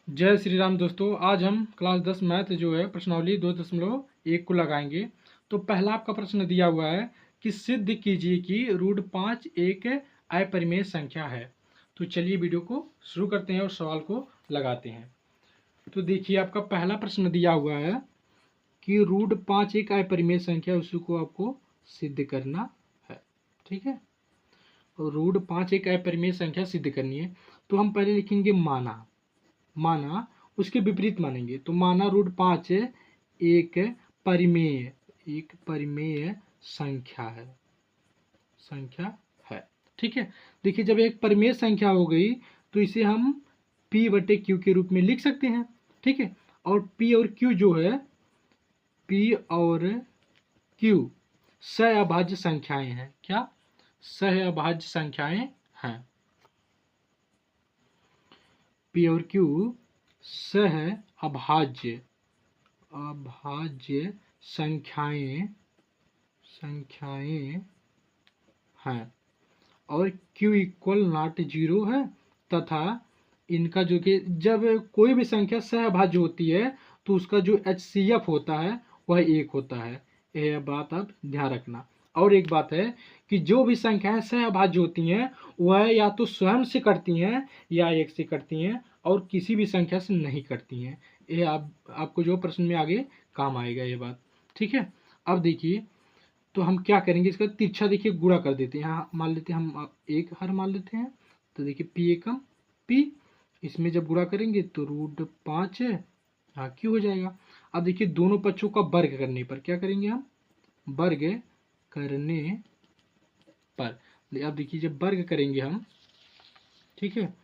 जय श्री राम दोस्तों। आज हम क्लास 10 मैथ जो है प्रश्नावली 2.1 को लगाएंगे। तो पहला आपका प्रश्न दिया हुआ है कि सिद्ध कीजिए कि रूट 5 एक अपरिमेय संख्या है। तो चलिए वीडियो को शुरू करते हैं और सवाल को लगाते हैं। तो देखिए आपका पहला प्रश्न दिया हुआ है कि रूट 5 एक अपरिमेय संख्या है, उसी को आपको सिद्ध करना है। ठीक है, रूट 5 एक अपरिमेय संख्या सिद्ध करनी है। तो हम पहले लिखेंगे माना उसके विपरीत मानेंगे। तो माना रूट 5 एक परिमेय संख्या है। ठीक है, देखिए जब एक परिमेय संख्या हो गई तो इसे हम p बटे q के रूप में लिख सकते हैं। ठीक है, और p और q जो है, p और q सहअभाज्य संख्याएं हैं। क्या सहअभाज्य संख्याएं हैं? p और q सहअभाज्य संख्याएं हैं और q इक्वल नॉट 0 है, तथा इनका जो कि जब कोई भी संख्या सहअभाज्य होती है तो उसका जो HCF होता है वह 1 होता है। यह बात आप ध्यान रखना। और एक बात है कि जो भी संख्याएं सहअभाज्य होती हैं वह या तो स्वयं से कटती हैं या 1 से कटती हैं और किसी भी संख्या से नहीं कटती हैं। यह आपको जो प्रश्न में आगे काम आएगा ये बात। ठीक है, अब देखिए तो हम क्या करेंगे, इसका तिरछा देखिए गुणा कर देते हैं। यहाँ मान लेते हैं हम एक हर मान लेते हैं। तो देखिए p एकम p, इसमें जब गुणा करेंगे तो रूट 5 है, यहाँ क्यों हो जाएगा। अब देखिए दोनों पक्षों का वर्ग करने पर क्या करेंगे हम, वर्ग करने पर। अब देखिए जब वर्ग करेंगे हम, ठीक है,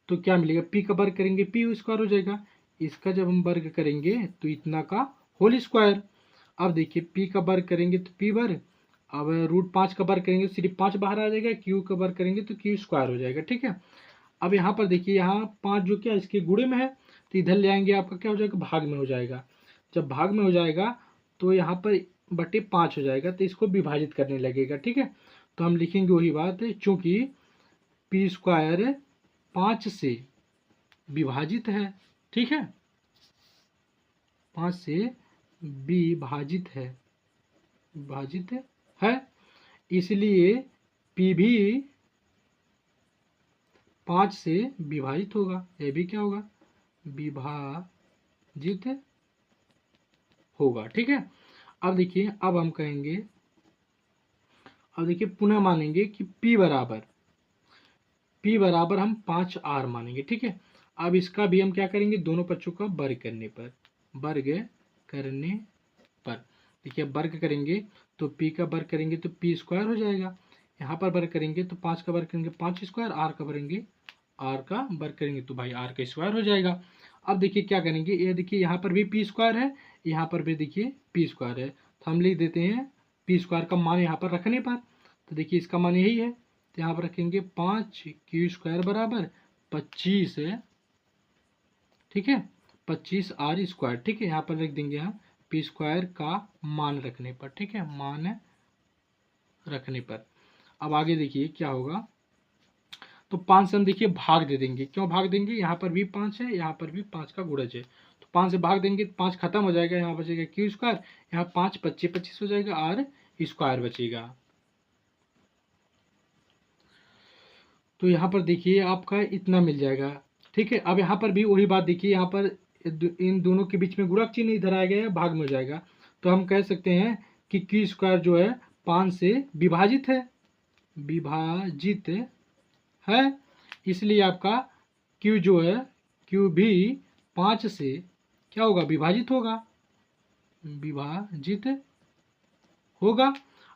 तो क्या मिलेगा, p का वर्ग करेंगे p स्क्वायर हो जाएगा। इसका जब हम वर्ग करेंगे तो इतना का होल स्क्वायर। अब देखिए p का वर्ग करेंगे तो p वर्ग, अब रूट 5 का वर्ग करेंगे तो सिर्फ 5 बाहर आ जाएगा, q का वर्ग करेंगे तो q स्क्वायर हो जाएगा। ठीक है, अब यहाँ पर देखिए यहाँ 5 जो क्या इसके गुणे में है तो इधर ले आएंगे, आपका क्या हो जाएगा, भाग में हो जाएगा। जब भाग में हो जाएगा तो यहाँ पर बटे 5 हो जाएगा, तो इसको विभाजित करने लगेगा। ठीक है, तो हम लिखेंगे वही बात, चूंकि p स्क्वायर 5 से विभाजित है। ठीक है, 5 से विभाजित है, इसलिए p भी 5 से विभाजित होगा। यह भी क्या होगा, विभाजित होगा। ठीक है, अब देखिए अब हम कहेंगे, अब देखिए पुनः मानेंगे कि p बराबर हम 5r मानेंगे। ठीक है, अब इसका भी हम क्या करेंगे, दोनों पक्षों का वर्ग करने पर देखिए वर्ग करेंगे तो p का वर्ग करेंगे तो p स्क्वायर हो जाएगा। यहाँ पर वर्ग करेंगे तो 5 का वर्ग करेंगे 5 स्क्वायर, r का वर्ग करेंगे तो भाई r का स्क्वायर हो जाएगा। अब देखिए क्या करेंगे, ये देखिए यहाँ पर भी p स्क्वायर है, यहाँ पर भी देखिए p स्क्वायर है, तो हम लिख देते हैं p स्क्वायर का मान यहाँ पर रखने पर। तो देखिए इसका मान यही है, तो यहाँ पर रखेंगे 5 q स्क्वायर बराबर 25 है। ठीक है, 25 r स्क्वायर। ठीक है, यहाँ पर रख देंगे हम p स्क्वायर का मान रखने पर। ठीक है, मान रखने पर। अब आगे देखिए क्या होगा, तो 5 से हम देखिए भाग दे देंगे। क्यों भाग देंगे, यहाँ पर भी 5 है, यहाँ पर भी 5 का गुणज है, तो 5 से भाग देंगे तो 5 खत्म हो जाएगा, यहाँ बचेगा q स्क्वायर, यहाँ 5 25 25 हो जाएगा, r स्क्वायर बचेगा। तो यहाँ पर देखिए आपका इतना मिल जाएगा। ठीक है, अब यहाँ पर भी वही बात देखिए, यहाँ पर इन दोनों के बीच में गुणक चिन्ह इधर आ गया है, भाग में हो जाएगा। तो हम कह सकते हैं कि q स्क्वायर जो है 5 से विभाजित है, इसलिए आपका q जो है, q भी 5 से क्या होगा, विभाजित होगा।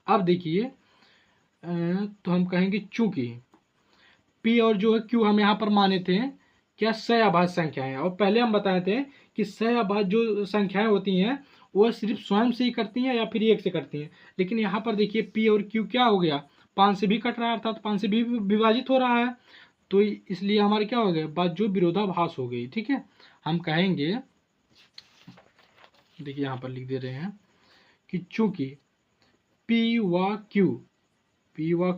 अब देखिए तो हम कहेंगे चूंकि p और जो है q हम यहाँ पर माने थे क्या, सहअभाज्य संख्या है, और पहले हम बताए थे कि सहअभाज्य जो संख्याएं होती हैं वह सिर्फ स्वयं से ही करती हैं या फिर 1 से करती हैं। लेकिन यहाँ पर देखिए p और q क्या हो गया, 5 से भी कट रहा है, अर्थात 5 से भी विभाजित हो रहा है, तो इसलिए हमारे क्या हो गया, बात जो विरोधाभास हो गई। ठीक है, हम कहेंगे, देखिए यहाँ पर लिख दे रहे हैं कि चूंकि p व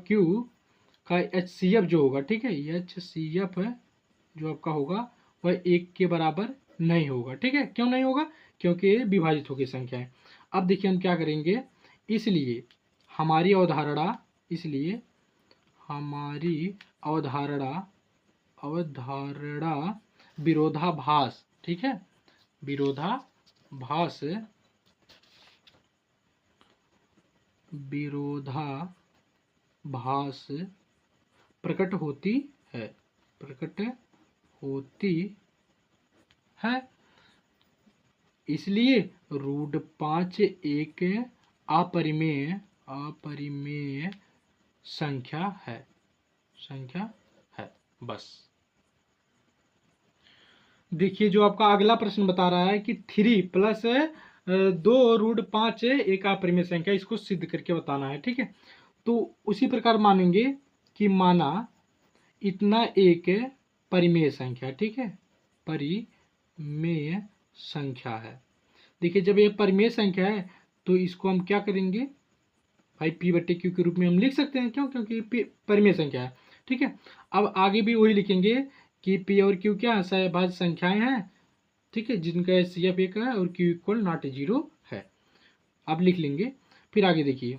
q का HCF जो होगा, ठीक है, HCF जो आपका होगा वह 1 के बराबर नहीं होगा। ठीक है, क्यों नहीं होगा? क्योंकि ये विभाजित होगी संख्या है। अब देखिए हम क्या करेंगे, इसलिए हमारी अवधारणा विरोधाभास, ठीक है, विरोधाभास प्रकट होती है, इसलिए √5 एक अपरिमेय संख्या है, बस। देखिए जो आपका अगला प्रश्न बता रहा है कि 3 प्लस 2√5 एक अपरिमेय संख्या, इसको सिद्ध करके बताना है। ठीक है, तो उसी प्रकार मानेंगे कि माना इतना एक परिमेय संख्या, ठीक है, परिमेय संख्या है। देखिए जब ये परिमेय संख्या है तो इसको हम क्या करेंगे भाई, P/Q के रूप में हम लिख सकते हैं। क्यों? क्योंकि P परिमेय संख्या है। ठीक है, अब आगे भी वही लिखेंगे कि P और Q क्या सहभाज्य संख्याएं हैं, ठीक है, जिनका HCF 1 है और Q = 0 है। अब लिख लेंगे। फिर आगे देखिए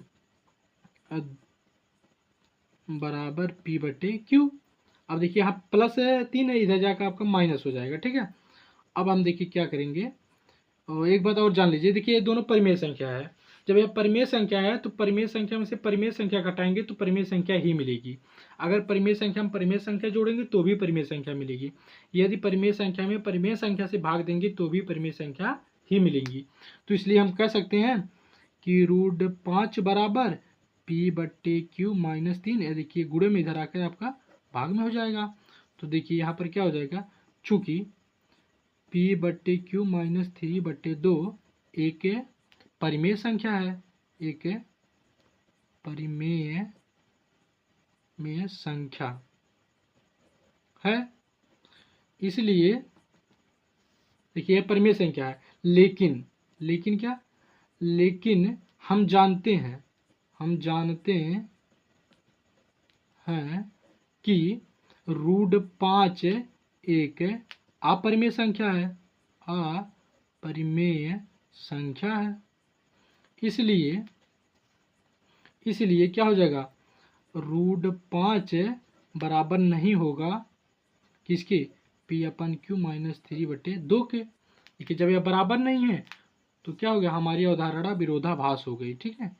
बराबर P/Q। अब देखिए यहाँ +3 है, इधर जाकर आपका माइनस हो जाएगा। ठीक है, अब हम देखिए क्या करेंगे, और एक बात और जान लीजिए, देखिए ये दोनों परिमेय संख्या है। जब यह परिमेय संख्या है तो परिमेय संख्या में से परिमेय संख्या घटाएंगे तो परिमेय संख्या ही मिलेगी। अगर परिमेय संख्या में परिमेय संख्या जोड़ेंगे तो भी परिमेय संख्या मिलेगी। यदि परिमेय संख्या में परिमेय संख्या से भाग देंगे तो भी परिमेय संख्या ही मिलेगी। तो इसलिए हम कह सकते हैं कि √5 बराबर P/Q - 3। देखिए गुणे में इधर आकर आपका भाग में हो जाएगा। तो देखिए यहाँ पर क्या हो जाएगा, चूंकि P/Q - 3/2 एक परिमेय संख्या है, एक परिमेय संख्या है, इसलिए देखिए परिमेय संख्या है। लेकिन क्या, लेकिन हम जानते हैं कि √5 एक अपरिमेय संख्या है, इसलिए क्या हो जाएगा, √5 बराबर नहीं होगा किसके, P/Q - 3/2 के। देखिए जब यह बराबर नहीं है तो क्या हो गया, हमारी अवधारणा विरोधाभास हो गई। ठीक है,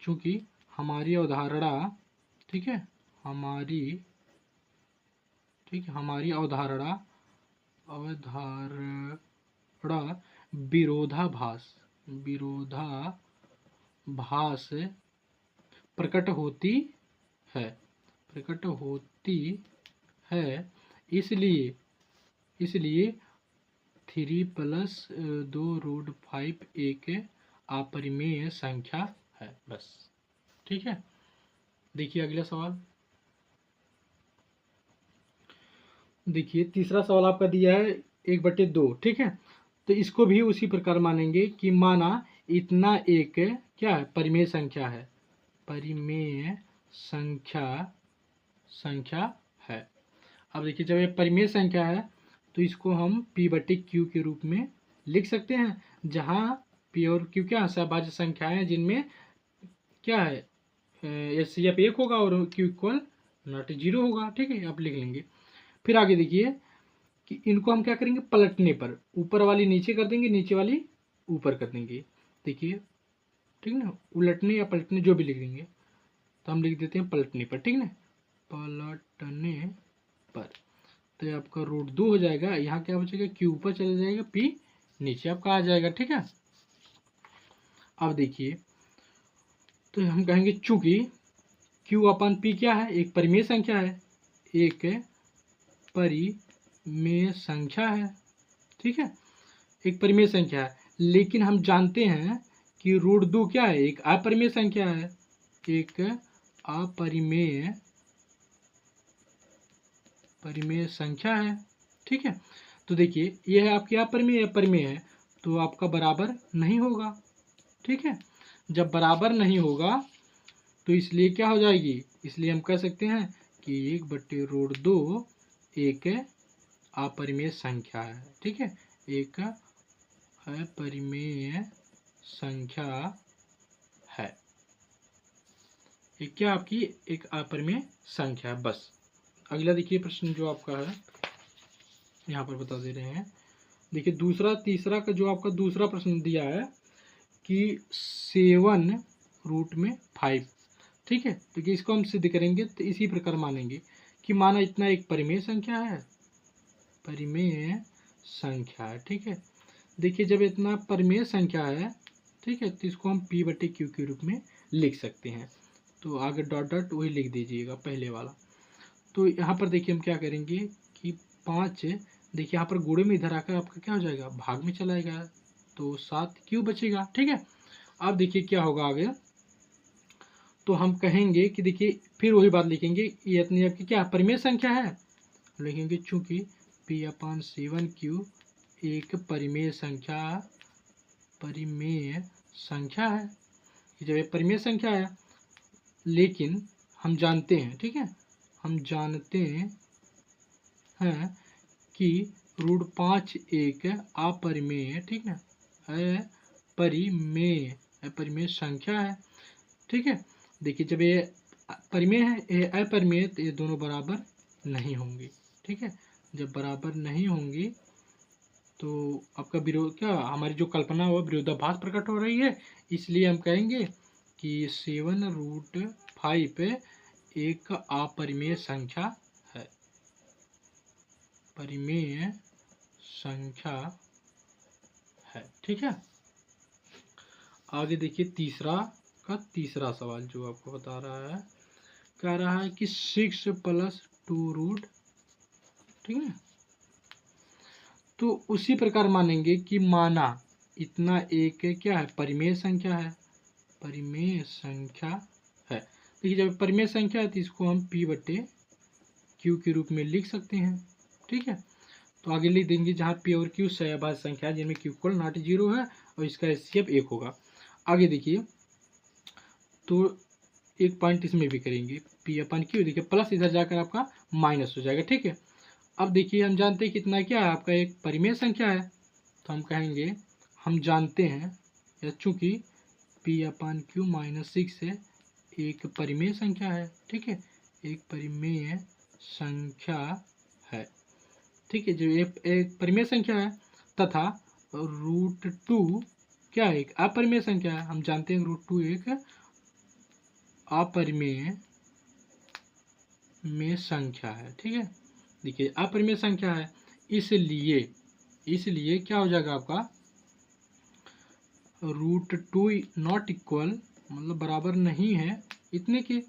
चूंकि हमारी अवधारणा, ठीक है, हमारी अवधारणा विरोधाभास प्रकट होती है, इसलिए 3 + 2√5 एक अपरिमेय संख्या है, बस। ठीक है, देखिए अगला सवाल। देखिए तीसरा सवाल आपका दिया है 1/2। ठीक है, तो इसको भी उसी प्रकार मानेंगे कि माना इतना एक क्या है, परिमेय संख्या है, है। अब देखिए जब ये परिमेय संख्या है तो इसको हम P/Q के रूप में लिख सकते हैं, जहाँ P और Q क्या सहभाज्य संख्याएं हैं जिनमें क्या है, HCF 1 होगा और Q = 0 होगा। ठीक है, आप लिख लेंगे। फिर आगे देखिए कि इनको हम क्या करेंगे, पलटने पर ऊपर वाली नीचे कर देंगे, नीचे वाली ऊपर कर देंगे। देखिए ठीक ना, उलटने या पलटने जो भी लिख देंगे, तो हम लिख देते हैं पलटने पर। ठीक ना, पलटने पर तो आपका √2 हो जाएगा। यहाँ क्या बचेगा, Q ऊपर चला जाएगा, P नीचे आपका आ जाएगा। ठीक है, अब देखिए तो हम कहेंगे चूंकि Q/P क्या है, एक परिमेय संख्या है, ठीक है, एक परिमेय संख्या है। लेकिन हम जानते हैं कि √2 क्या है, एक अपरिमेय संख्या है, एक अपरिमेय संख्या है। ठीक है, तो देखिए यह है आपकी अपरिमेय है, तो आपका बराबर नहीं होगा। ठीक है, जब बराबर नहीं होगा तो इसलिए क्या हो जाएगी, इसलिए हम कह सकते हैं कि 1/√2 एक अपरिमेय संख्या है। ठीक है, एक अपरिमेय संख्या है। ये क्या आपकी एक अपरिमेय संख्या है। बस अगला देखिए प्रश्न जो आपका है यहाँ पर बता दे रहे हैं। देखिए दूसरा तीसरा का जो आपका दूसरा प्रश्न दिया है कि 7√5। ठीक है, तो कि इसको हम सिद्ध करेंगे तो इसी प्रकार मानेंगे कि माना इतना एक परिमेय संख्या है, परिमेय संख्या है। ठीक है, देखिए जब इतना परिमेय संख्या है, ठीक है, तो इसको हम P/Q के रूप में लिख सकते हैं। तो आगे डॉट डॉट वही लिख दीजिएगा पहले वाला। तो यहाँ पर देखिए हम क्या करेंगे कि 5, देखिए यहाँ पर गुणे में इधर आकर आपका क्या हो जाएगा, भाग में चला जाएगा, तो 7Q बचेगा। ठीक है, अब देखिए क्या होगा आगे, तो हम कहेंगे कि देखिए फिर वही बात लिखेंगे, ये इतनी आपकी क्या परिमेय संख्या है, लिखेंगे चूंकि P/7Q एक परिमेय संख्या है। जब एक परिमेय संख्या है, लेकिन हम जानते हैं, ठीक है, हम जानते हैं कि √5 एक अपरिमेय, ठीक है, अपरिमेय संख्या है। ठीक है, देखिए जब ये परिमेय है, ये अपरिमेय, तो ये दोनों बराबर नहीं होंगे। ठीक है, जब बराबर नहीं होंगी तो आपका विरोध क्या, हमारी जो कल्पना है वो विरोधाभास प्रकट हो रही है, इसलिए हम कहेंगे कि 7√5 एक अपरिमेय संख्या है, परिमेय संख्या है। ठीक है, आगे देखिए तीसरा सवाल जो आपको बता रहा है, कह रहा है कि 6 + 2√, ठीक है, तो उसी प्रकार मानेंगे कि माना इतना एक क्या है, परिमेय संख्या है, परिमेय संख्या है। देखिए जब परिमेय संख्या है तो इसको हम P/Q के रूप में लिख सकते हैं। ठीक है, तो आगे लिख देंगे जहाँ P और Q सहभाज्य संख्या है जिनमें Q = 0 है और इसका HCF 1 होगा। आगे देखिए तो एक पॉइंट इसमें भी करेंगे, P/Q, देखिए प्लस इधर जाकर आपका माइनस हो जाएगा। ठीक है, अब देखिए हम जानते हैं कितना क्या है, आपका एक परिमेय संख्या है, तो हम कहेंगे हम जानते हैं, या चूंकि P/Q -6 है एक परिमेय संख्या है। ठीक है, एक परिमेय संख्या है। ठीक है, जो एक परिमेय संख्या है तथा √2 क्या है, एक अपरिमेय संख्या है। हम जानते हैं √2 एक अपरिमेय संख्या है। ठीक है, देखिए अपरिमेय संख्या है, इसलिए क्या हो जाएगा आपका, √2 नॉट इक्वल, मतलब बराबर नहीं है इतने के,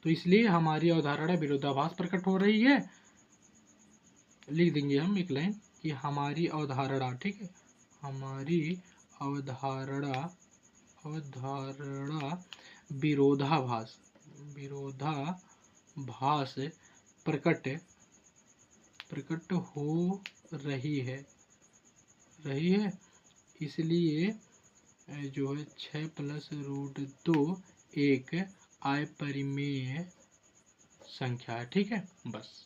तो इसलिए हमारी अवधारणा विरोधाभास प्रकट हो रही है। लिख देंगे हम एक लाइन कि हमारी अवधारणा, ठीक है, हमारी अवधारणा विरोधाभास प्रकट हो रही है, इसलिए जो है 6 + √2 एक अपरिमेय संख्या है। ठीक है, बस।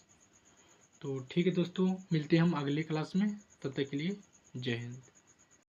तो ठीक है दोस्तों, मिलते हैं हम अगले क्लास में, तब तक के लिए जय हिंद।